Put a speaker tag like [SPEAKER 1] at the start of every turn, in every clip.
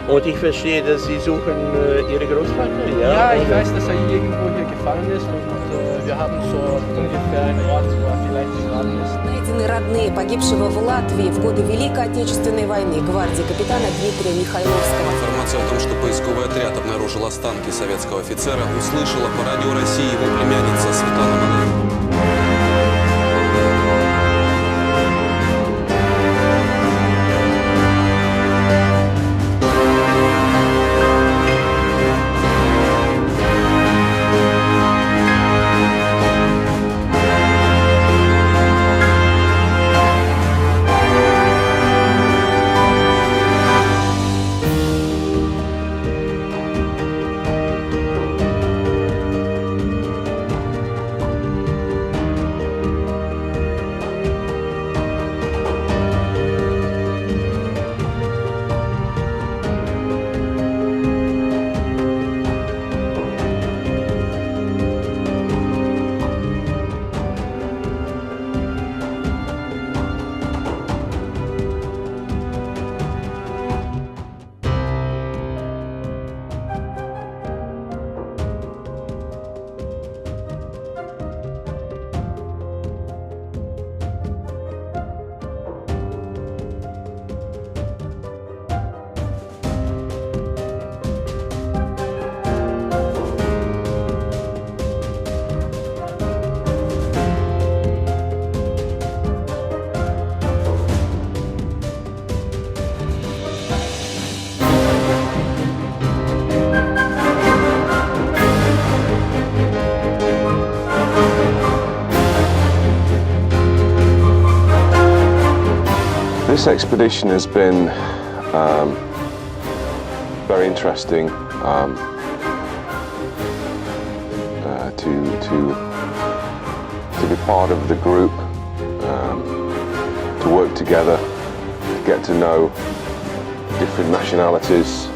[SPEAKER 1] Und ich verstehe, dass Sie suchen Ihre Großvater, ja?
[SPEAKER 2] Ja, ich weiß, dass er irgendwo hier gefallen ist und wir haben so ungefähr einen Ort, wo er vielleicht gefallen ist.
[SPEAKER 3] Найдены родные погибшего в Латвии в годы Великой Отечественной войны гвардии капитана Дмитрия Михайловского.
[SPEAKER 4] Информация о том, что поисковый отряд обнаружил останки советского офицера, услышала по радио России его племянница Светлана Малаева.
[SPEAKER 5] This expedition has been very interesting to be part of the group, to work together, to get to know different nationalities,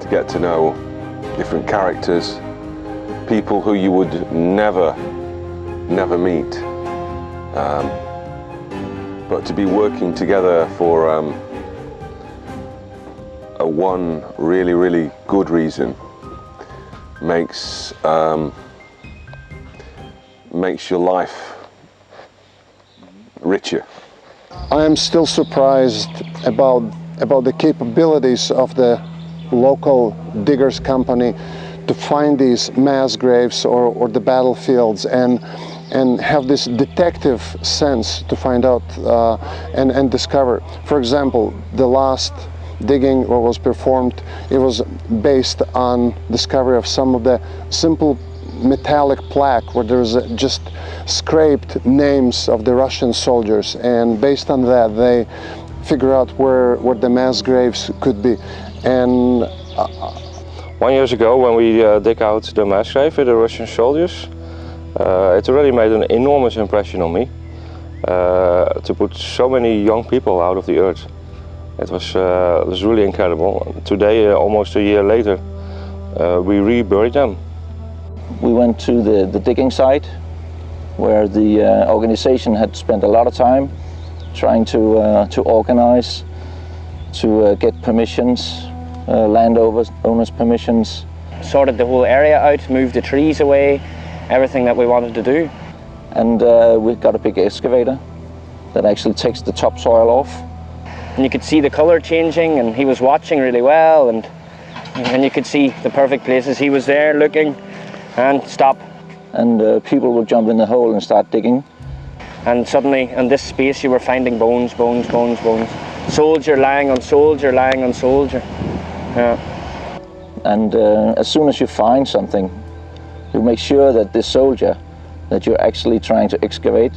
[SPEAKER 5] to get to know different characters, people who you would never meet. But to be working together for one really good reason makes your life richer.
[SPEAKER 6] I am still surprised about the capabilities of the local diggers company to find these mass graves or the battlefields and have this detective sense to find out and discover. For example, the last digging what was performed, it was based on discovery of some of the simple metallic plaque where there was just scraped names of the Russian soldiers, and based on that they figure out where the mass graves could be. And
[SPEAKER 7] 1 year ago, when we dig out the mass grave with the Russian soldiers, it really made an enormous impression on me to put so many young people out of the earth. It was really incredible. Today, almost a year later, we reburied them.
[SPEAKER 8] We went to the digging site where the organization had spent a lot of time trying to organize, to get permissions, landowners' permissions.
[SPEAKER 2] Sorted the whole area out, moved the trees away, everything that we wanted to do.
[SPEAKER 8] And we've got a big excavator that actually takes the topsoil off.
[SPEAKER 2] And you could see the colour changing, and he was watching really well, and you could see the perfect places. He was there looking and stop.
[SPEAKER 8] And people would jump in the hole and start digging.
[SPEAKER 2] And suddenly, in this space, you were finding bones. Soldier lying on soldier, lying on soldier. Yeah.
[SPEAKER 8] And as soon as you find something, you make sure that this soldier that you're actually trying to excavate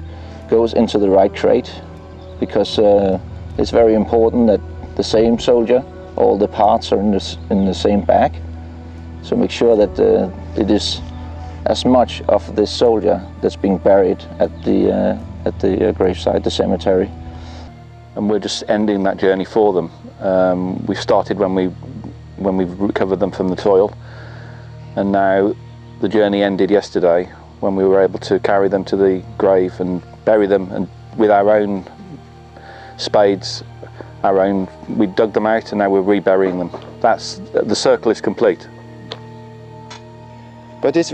[SPEAKER 8] goes into the right crate, because it's very important that the same soldier, all the parts are in the same bag. So make sure that it is as much of this soldier that's being buried at the gravesite, the cemetery.
[SPEAKER 9] And we're just ending that journey for them. We started when we recovered them from the soil, and now the journey ended yesterday when we were able to carry them to the grave and bury them, and with our own spades our own. We dug them out and now we're reburying them. The circle is complete.
[SPEAKER 10] But it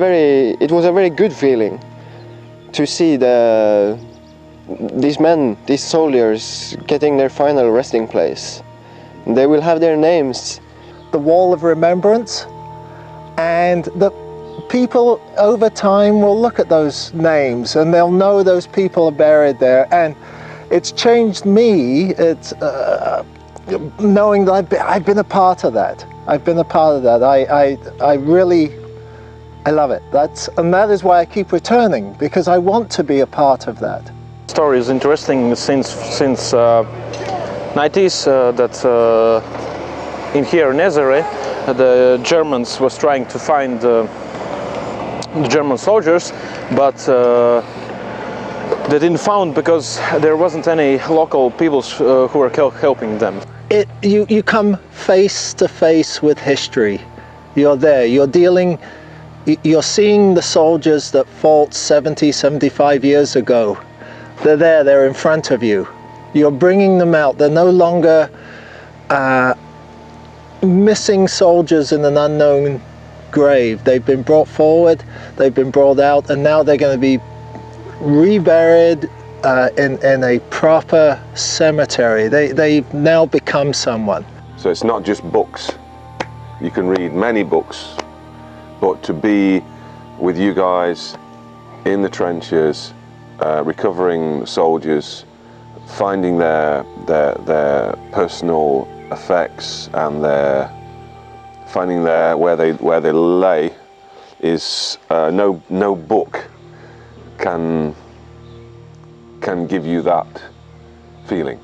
[SPEAKER 10] was a very good feeling to see these men, these soldiers, getting their final resting place. They will have their names.
[SPEAKER 11] The wall of remembrance, and the people over time will look at those names and they'll know those people are buried there. And it's changed me. It's knowing that I've been a part of that. I've been a part of that. I really love it. And that is why I keep returning, because I want to be a part of that.
[SPEAKER 12] The story is interesting since 90s that in here in Ezere the Germans was trying to find the German soldiers, but they didn't found because there wasn't any local people who were helping them.
[SPEAKER 11] You come face to face with history. You're there, you're seeing the soldiers that fought 70, 75 years ago. They're there, they're in front of you. You're bringing them out. They're no longer missing soldiers in an unknown grave. They've been brought forward, they've been brought out, and now they're going to be reburied in a proper cemetery. They've now become someone.
[SPEAKER 5] So it's not just books. You can read many books, but to be with you guys in the trenches, recovering soldiers, finding their personal effects and finding where they lay, is no book can give you that feeling.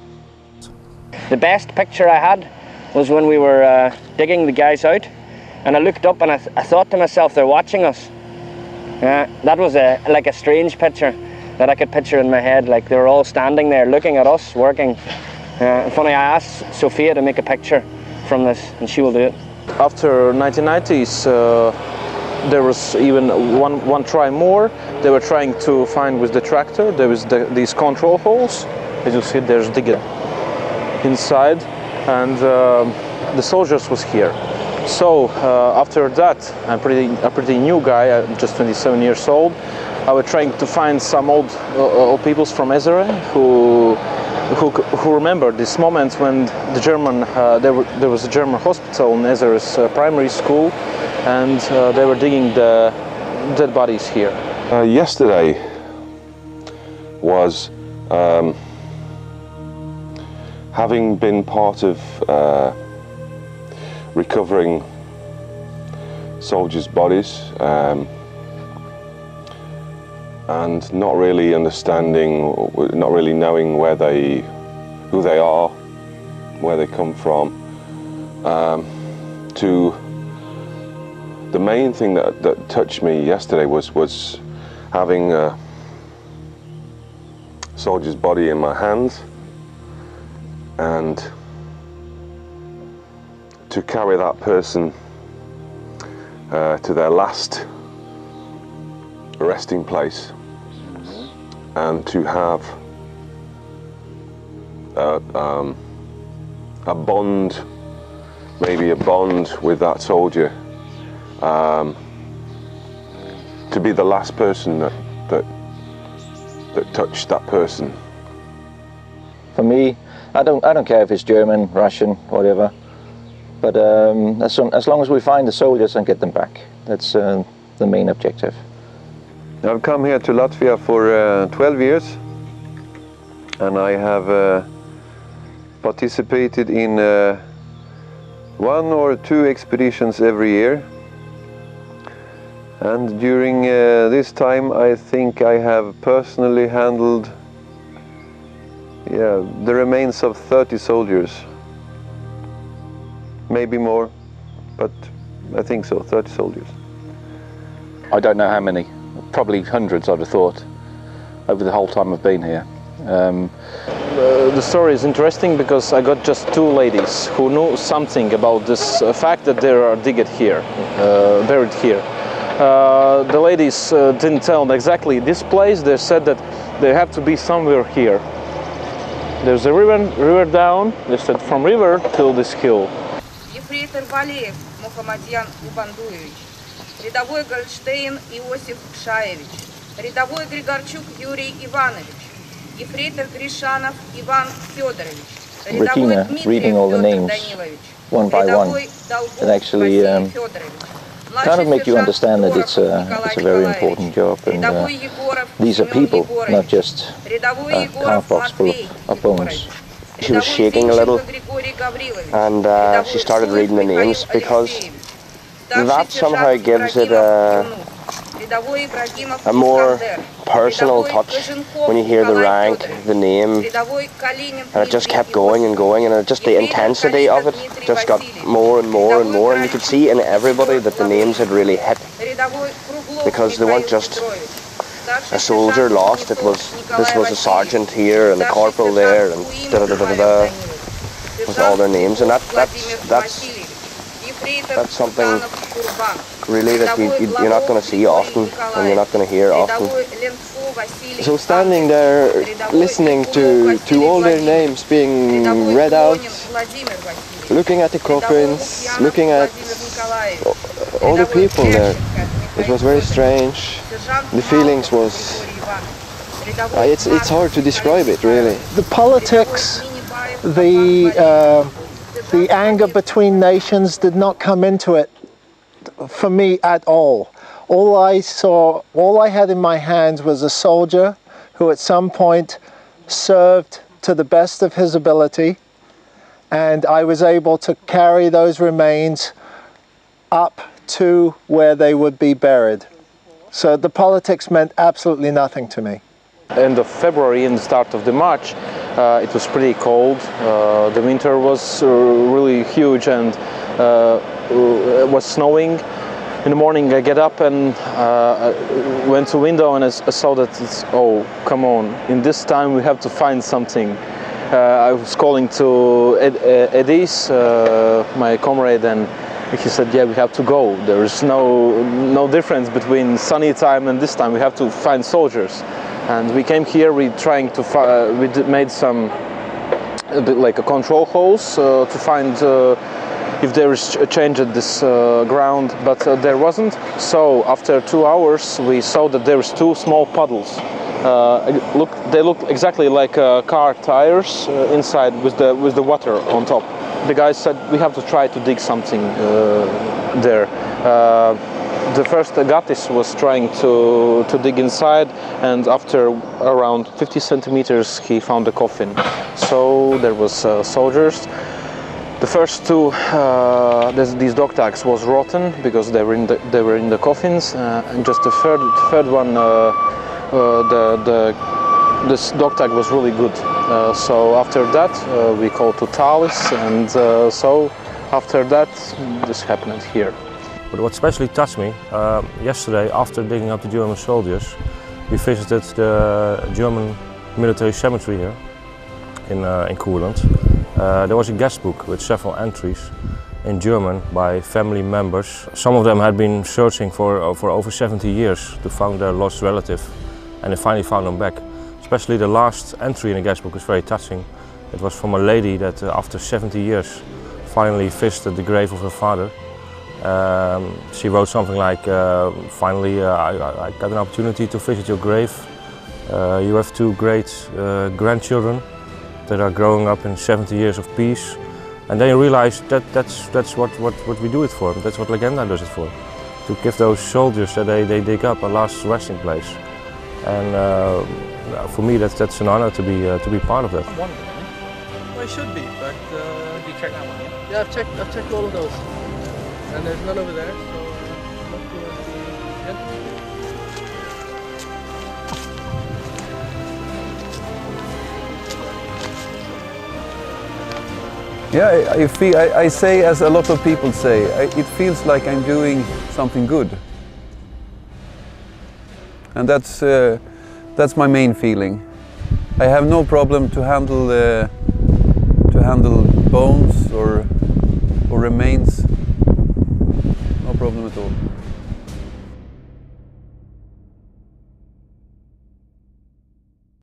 [SPEAKER 2] The best picture I had was when we were digging the guys out, and I looked up and I thought to myself, they're watching us. That was like a strange picture that I could picture in my head, like they were all standing there looking at us working. Funny, I asked Sophia to make a picture from this, and she will do it.
[SPEAKER 12] After 1990s, there was even one try more. They were trying to find with the tractor. There was these control holes. As you see, there's digging inside, and the soldiers was here. So after that, I'm a pretty new guy. I'm just 27 years old. I was trying to find some old peoples from Ezere who remember this moment when the German there was a German hospital in Ezere's primary school, and they were digging the dead bodies here.
[SPEAKER 5] Yesterday was having been part of recovering soldiers' bodies, and not really understanding, not really knowing who they are, where they come from. To the main thing that touched me yesterday was having a soldier's body in my hands, and to carry that person to their last resting place, and to have a bond, maybe a bond with that soldier, to be the last person that touched that person.
[SPEAKER 8] For me, I don't care if it's German, Russian, whatever, but as long as we find the soldiers and get them back, that's the main objective.
[SPEAKER 13] I've come here to Latvia for 12 years, and I have participated in 1 or 2 expeditions every year. And during this time, I think I have personally handled the remains of 30 soldiers. Maybe more, but I think so, 30 soldiers.
[SPEAKER 9] I don't know how many. Probably hundreds, I'd have thought, over the whole time I've been here.
[SPEAKER 12] The story is interesting because I got just 2 ladies who knew something about this fact that they are buried here. The ladies didn't tell exactly this place. They said that they have to be somewhere here. There's a river down. They said from river till this hill.
[SPEAKER 14] Ефрейтор Валеев Мухаммадьян Губандуевич, рядовой Гольштейн Иосиф Шаевич, рядовой Григорчук Юрий Иванович, ефрейтор Гришанов Иван Федорович, рядовой
[SPEAKER 8] Regina,
[SPEAKER 14] Дмитриев
[SPEAKER 8] reading all the
[SPEAKER 14] Петр
[SPEAKER 8] names
[SPEAKER 14] Данилович,
[SPEAKER 8] one by one,
[SPEAKER 14] рядовой Долгов
[SPEAKER 8] it actually
[SPEAKER 14] Василий Федорович,
[SPEAKER 8] kind of make you understand that it's a very important job, and these are people, not just a carved box full of bones.
[SPEAKER 2] She was shaking a little, and she started reading the names because that somehow gives it a more personal touch when you hear the rank, the name, and it just kept going and going, and just the intensity of it just got more and more and more, and you could see in everybody that the names had really hit, because they weren't just a soldier lost, this was a sergeant here and a corporal there, and da-da-da-da-da, with all their names, and that's something really that you're not going to see often, and you're not going to hear often.
[SPEAKER 10] So standing there, listening to all their names being read out, looking at the coffins, looking at all the people there, it was very strange. The feelings was, it's hard to describe it really.
[SPEAKER 11] The politics, the anger between nations did not come into it for me at all. All I had in my hands was a soldier who at some point served to the best of his ability, and I was able to carry those remains up to where they would be buried. So the politics meant absolutely nothing to me.
[SPEAKER 12] End of February and the start of the March, it was pretty cold. The winter was really huge, and it was snowing. In the morning I get up and went to window, and I saw that oh, come on, in this time we have to find something. I was calling to Edis, my comrade, and he said, yeah, we have to go. There is no difference between sunny time and this time. We have to find soldiers. And we came here, we made some, a bit like a control holes to find if there is a change at this ground, but there wasn't. So after 2 hours, we saw that there is two small puddles. They look exactly like car tires inside with the water on top. The guys said we have to try to dig something there. The first Agatis was trying to dig inside, and after around 50 centimeters he found a coffin. So there was soldiers. The first two, these dog tags was rotten because they were in the coffins, and just the third one, this dog tag was really good. So after that we called to Thales, and so after that this happened here.
[SPEAKER 7] But what especially touched me, yesterday after digging up the German soldiers, we visited the German military cemetery here in Courland. There was a guest book with several entries in German by family members. Some of them had been searching for over 70 years to find their lost relative, and they finally found them back. Especially the last entry in the guest book was very touching. It was from a lady that after 70 years finally visited the grave of her father. She wrote something like, finally I got an opportunity to visit your grave. You have two great grandchildren that are growing up in 70 years of peace. And then you realize that's what we do it for. That's what Legenda does it for. To give those soldiers that they dig up a last resting place. And for me that's an honor to be part of that.
[SPEAKER 15] One of them, eh? Well, it should be, but you check that one, yeah? Yeah, I've checked all of those. And there's none over there, so
[SPEAKER 16] yeah, I say, as a lot of people say, it feels like I'm doing something good. And that's my main feeling. I have no problem to handle bones or remains. No problem at all.